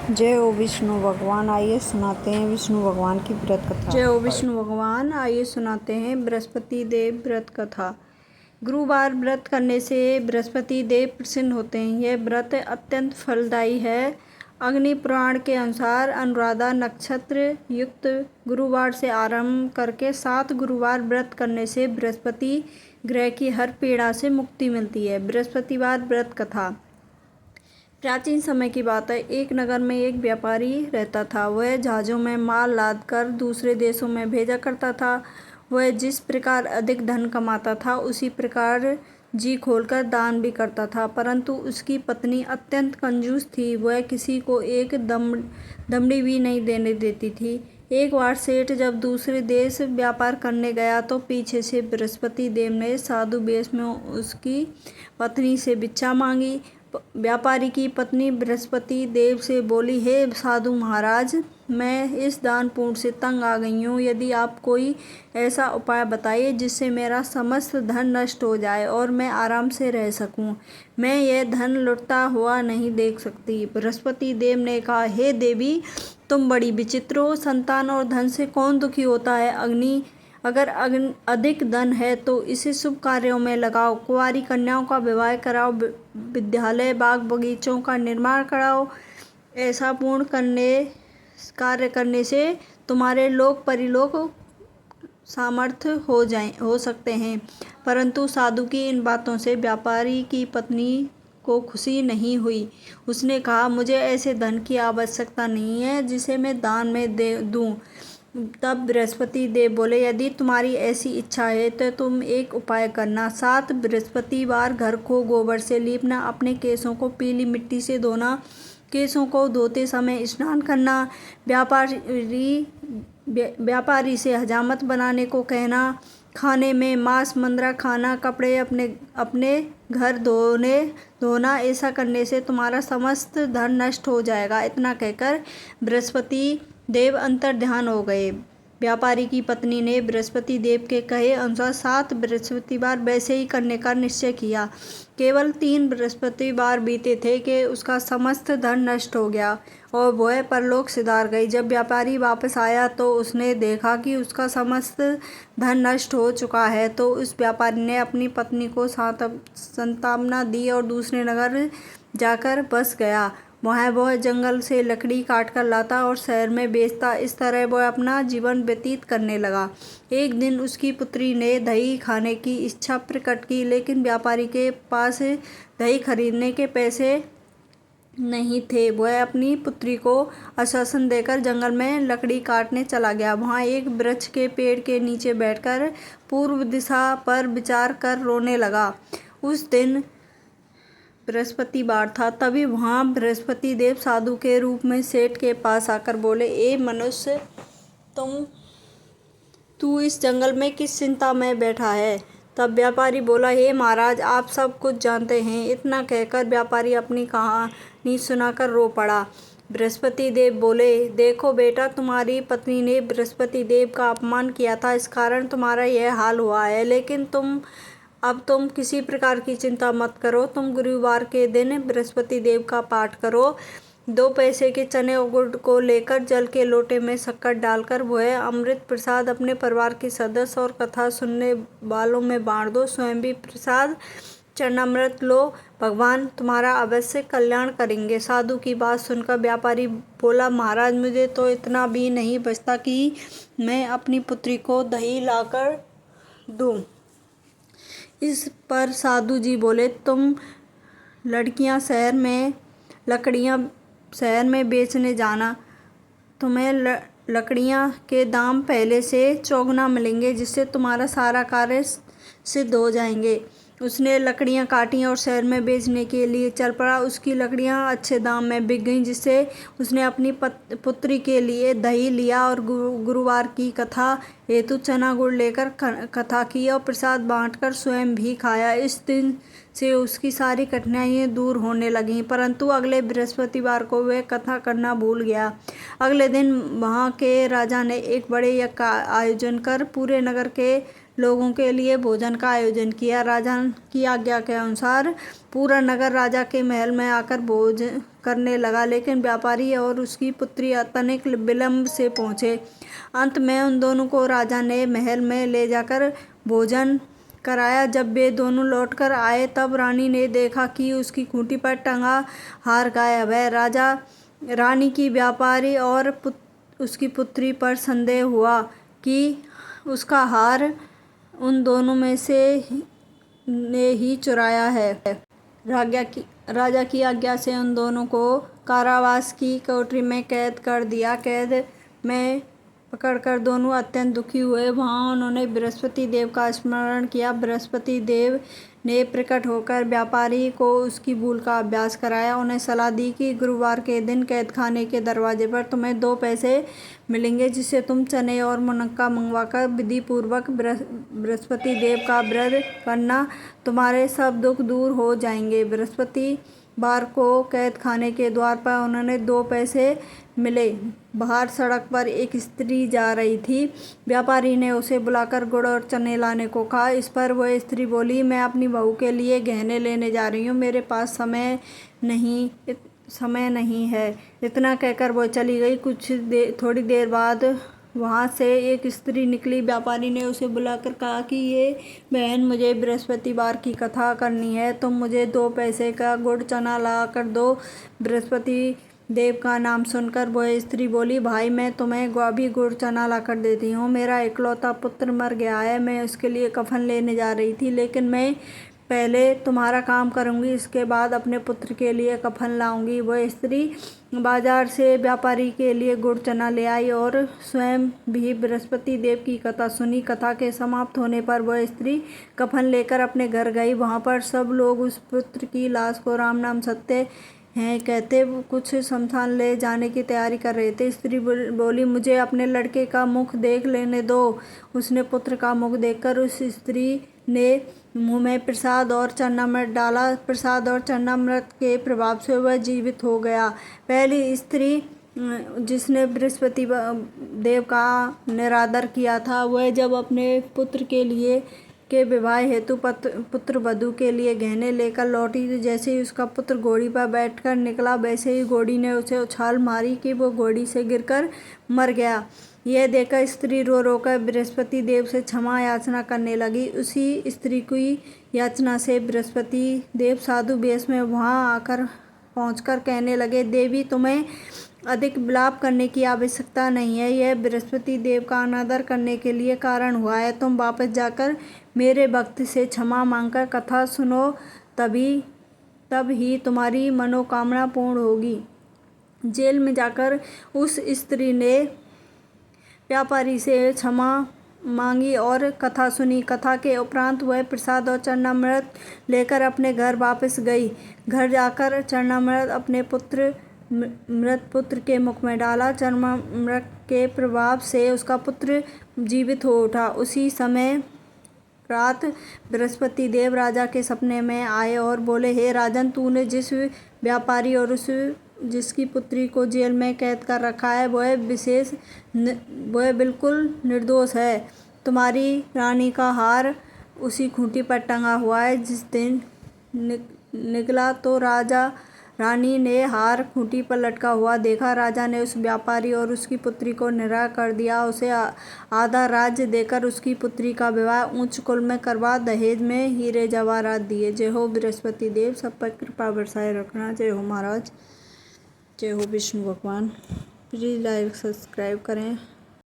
जय हो विष्णु भगवान। आइए सुनाते हैं विष्णु भगवान की व्रत कथा। जय हो विष्णु भगवान। आइए सुनाते हैं बृहस्पति देव व्रत कथा। गुरुवार व्रत करने से बृहस्पति देव प्रसन्न होते हैं। यह व्रत अत्यंत फलदायी है। अग्नि पुराण के अनुसार अनुराधा नक्षत्र युक्त गुरुवार से आरंभ करके 7 गुरुवार व्रत करने से बृहस्पति ग्रह की हर पीड़ा से मुक्ति मिलती है। बृहस्पतिवार व्रत कथा। प्राचीन समय की बात है। एक नगर में एक व्यापारी रहता था। वह जहाज़ों में माल लादकर दूसरे देशों में भेजा करता था। वह जिस प्रकार अधिक धन कमाता था उसी प्रकार जी खोलकर दान भी करता था, परंतु उसकी पत्नी अत्यंत कंजूस थी। वह किसी को एक दमड़ी भी नहीं देने देती थी। एक बार सेठ जब दूसरे देश व्यापार करने गया तो पीछे से बृहस्पति देव ने साधु वेश में उसकी पत्नी से भिक्षा मांगी। व्यापारी की पत्नी बृहस्पति देव से बोली, हे साधु महाराज, मैं इस दान पुण्य से तंग आ गई हूँ। यदि आप कोई ऐसा उपाय बताइए जिससे मेरा समस्त धन नष्ट हो जाए और मैं आराम से रह सकूं। मैं यह धन लुटता हुआ नहीं देख सकती। बृहस्पति देव ने कहा, हे देवी, तुम बड़ी विचित्र हो। संतान और धन से कौन दुखी होता है? अगर अधिक धन है तो इसे शुभ कार्यों में लगाओ। कुंवारी कन्याओं का विवाह कराओ, विद्यालय बाग बगीचों का निर्माण कराओ। ऐसा कार्य करने से तुम्हारे लोक परिलोक सामर्थ्य हो सकते हैं। परंतु साधु की इन बातों से व्यापारी की पत्नी को खुशी नहीं हुई। उसने कहा, मुझे ऐसे धन की आवश्यकता नहीं है जिसे मैं दान में दे दूं। तब बृहस्पति देव बोले, यदि तुम्हारी ऐसी इच्छा है तो तुम एक उपाय करना। 7 बृहस्पतिवार घर को गोबर से लीपना, अपने केसों को पीली मिट्टी से धोना, केसों को धोते समय स्नान करना, व्यापारी से हजामत बनाने को कहना, खाने में मांस मंद्रा खाना, कपड़े अपने घर धोना। ऐसा करने से तुम्हारा समस्त धन नष्ट हो जाएगा। इतना कहकर बृहस्पति देव अंतर्ध्यान हो गए। व्यापारी की पत्नी ने बृहस्पति देव के कहे अनुसार 7 बृहस्पतिवार वैसे ही करने का निश्चय किया। केवल 3 बृहस्पतिवार बीते थे कि उसका समस्त धन नष्ट हो गया और वह परलोक सिधार गई। जब व्यापारी वापस आया तो उसने देखा कि उसका समस्त धन नष्ट हो चुका है। तो उस व्यापारी ने अपनी पत्नी को सांत्वना दी और दूसरे नगर जाकर बस गया। वहाँ वह जंगल से लकड़ी काटकर लाता और शहर में बेचता। इस तरह वह अपना जीवन व्यतीत करने लगा। एक दिन उसकी पुत्री ने दही खाने की इच्छा प्रकट की, लेकिन व्यापारी के पास दही खरीदने के पैसे नहीं थे। वह अपनी पुत्री को आश्वासन देकर जंगल में लकड़ी काटने चला गया। वहाँ एक वृक्ष के पेड़ के नीचे बैठकर पूर्व दिशा पर विचार कर रोने लगा। उस दिन बृहस्पतिवार था। तभी वहाँ बृहस्पति देव साधु के रूप में सेठ के पास आकर बोले, ए मनुष्य, तू इस जंगल में किस चिंता में बैठा है? तब व्यापारी बोला, हे महाराज, आप सब कुछ जानते हैं। इतना कहकर व्यापारी अपनी कहानी सुनाकर रो पड़ा। बृहस्पति देव बोले, देखो बेटा, तुम्हारी पत्नी ने बृहस्पति देव का अपमान किया था, इस कारण तुम्हारा यह हाल हुआ है। लेकिन तुम किसी प्रकार की चिंता मत करो। तुम गुरुवार के दिन बृहस्पति देव का पाठ करो। 2 पैसे के चने और गुड़ को लेकर जल के लोटे में शक्कर डालकर वह अमृत प्रसाद अपने परिवार के सदस्य और कथा सुनने वालों में बांट दो। स्वयं भी प्रसाद चरणामृत लो। भगवान तुम्हारा अवश्य कल्याण करेंगे। साधु की बात सुनकर व्यापारी बोला, महाराज, मुझे तो इतना भी नहीं बचता कि मैं अपनी पुत्री को दही लाकर दूं। इस पर साधु जी बोले, तुम लकड़ियाँ शहर में बेचने जाना। तुम्हें लकड़ियाँ के दाम पहले से चौगुना मिलेंगे, जिससे तुम्हारा सारा कार्य सिद्ध हो जाएंगे। उसने लकड़ियाँ काटी और शहर में बेचने के लिए चल पड़ा। उसकी लकड़ियाँ अच्छे दाम में बिक गईं, जिससे उसने अपनी पुत्री के लिए दही लिया और गुरुवार की कथा हेतु चना गुड़ लेकर कथा की और प्रसाद बांटकर स्वयं भी खाया। इस दिन से उसकी सारी कठिनाइयाँ दूर होने लगीं। परंतु अगले बृहस्पतिवार को वह कथा करना भूल गया। अगले दिन वहाँ के राजा ने एक बड़े यज्ञ का आयोजन कर पूरे नगर के लोगों के लिए भोजन का आयोजन किया। राजा की आज्ञा के अनुसार पूरा नगर राजा के महल में आकर भोजन करने लगा, लेकिन व्यापारी और उसकी पुत्री तनिक विलंब से पहुँचे। अंत में उन दोनों को राजा ने महल में ले जाकर भोजन कराया। जब वे दोनों लौटकर आए तब रानी ने देखा कि उसकी खूंटी पर टंगा हार गायब है। रानी की व्यापारी और उसकी पुत्री पर संदेह हुआ कि उसका हार उन दोनों में से ने ही चुराया है। राजा की आज्ञा से उन दोनों को कारावास की कोठरी में कैद कर दिया। कैद में पकड़कर दोनों अत्यंत दुखी हुए। वहाँ उन्होंने बृहस्पति देव का स्मरण किया। बृहस्पति देव ने प्रकट होकर व्यापारी को उसकी भूल का अभ्यास कराया। उन्हें सलाह दी कि गुरुवार के दिन कैदखाने के दरवाजे पर तुम्हें 2 पैसे मिलेंगे, जिससे तुम चने और मुनक्का मंगवाकर विधि पूर्वक बृहस्पति देव का व्रत करना, तुम्हारे सब दुख दूर हो जाएंगे। बृहस्पतिवार को कैदखाने के द्वार पर उन्होंने 2 पैसे मिले। बाहर सड़क पर एक स्त्री जा रही थी। व्यापारी ने उसे बुलाकर गुड़ और चने लाने को कहा। इस पर वह स्त्री बोली, मैं अपनी बहू के लिए गहने लेने जा रही हूँ, मेरे पास समय नहीं है। इतना कहकर वह चली गई। थोड़ी देर बाद वहाँ से एक स्त्री निकली। व्यापारी ने उसे बुलाकर कहा कि ये बहन, मुझे बृहस्पतिवार की कथा करनी है, तुम मुझे 2 पैसे का गुड़ चना ला कर दो। बृहस्पति देव का नाम सुनकर वह स्त्री बोली, भाई मैं तुम्हें अभी गुड़ चना ला कर देती हूँ। मेरा इकलौता पुत्र मर गया है, मैं उसके लिए कफन लेने जा रही थी, लेकिन मैं पहले तुम्हारा काम करूँगी, इसके बाद अपने पुत्र के लिए कफन लाऊंगी। वह स्त्री बाजार से व्यापारी के लिए गुड़ चना ले आई और स्वयं भी बृहस्पति देव की कथा सुनी। कथा के समाप्त होने पर वह स्त्री कफन लेकर अपने घर गई। वहाँ पर सब लोग उस पुत्र की लाश को राम नाम सत्य हैं कहते कुछ शमशान ले जाने की तैयारी कर रहे थे। स्त्री बोली, मुझे अपने लड़के का मुख देख लेने दो। उसने पुत्र का मुख देखकर उस स्त्री ने मुंह में प्रसाद और चरणामृत डाला। प्रसाद और चरणामृत के प्रभाव से वह जीवित हो गया। पहली स्त्री जिसने बृहस्पति देव का निरादर किया था, वह जब अपने पुत्र के विवाह हेतु पुत्र वधू के लिए गहने लेकर लौटी, तो जैसे ही उसका पुत्र घोड़ी पर बैठकर निकला, वैसे ही घोड़ी ने उसे उछाल मारी कि वो घोड़ी से गिरकर मर गया। यह देखकर स्त्री रो रो कर बृहस्पति देव से क्षमा याचना करने लगी। उसी स्त्री की याचना से बृहस्पति देव साधु वेश में वहाँ आकर पहुँचकर कहने लगे, देवी तुम्हें अधिक विलाप करने की आवश्यकता नहीं है। यह बृहस्पति देव का अनादर करने के लिए कारण हुआ है। तुम वापस जाकर मेरे भक्त से क्षमा मांगकर कथा सुनो, तब ही तुम्हारी मनोकामना पूर्ण होगी। जेल में जाकर उस स्त्री ने व्यापारी से क्षमा मांगी और कथा सुनी। कथा के उपरांत वह प्रसाद और चरणामृत लेकर अपने घर वापस गई। घर जाकर चरणामृत अपने मृत पुत्र के मुख में डाला। चरणामृत के प्रभाव से उसका पुत्र जीवित हो उठा। उसी समय रात बृहस्पति देव राजा के सपने में आए और बोले, हे राजन, तूने जिस व्यापारी और जिसकी पुत्री को जेल में कैद कर रखा है, वह बिल्कुल निर्दोष है। तुम्हारी रानी का हार उसी खूंटी पर टंगा हुआ है। जिस दिन निकला तो रानी ने हार खूंटी पर लटका हुआ देखा। राजा ने उस व्यापारी और उसकी पुत्री को निराह कर दिया। उसे आधा राज्य देकर उसकी पुत्री का विवाह उच्च कुल में करवा दहेज में हीरे जवाहरात दिए। जय हो बृहस्पति देव, सब पर कृपा बरसाए रखना। जय हो महाराज, जय हो विष्णु भगवान। प्लीज़ लाइक सब्सक्राइब करें।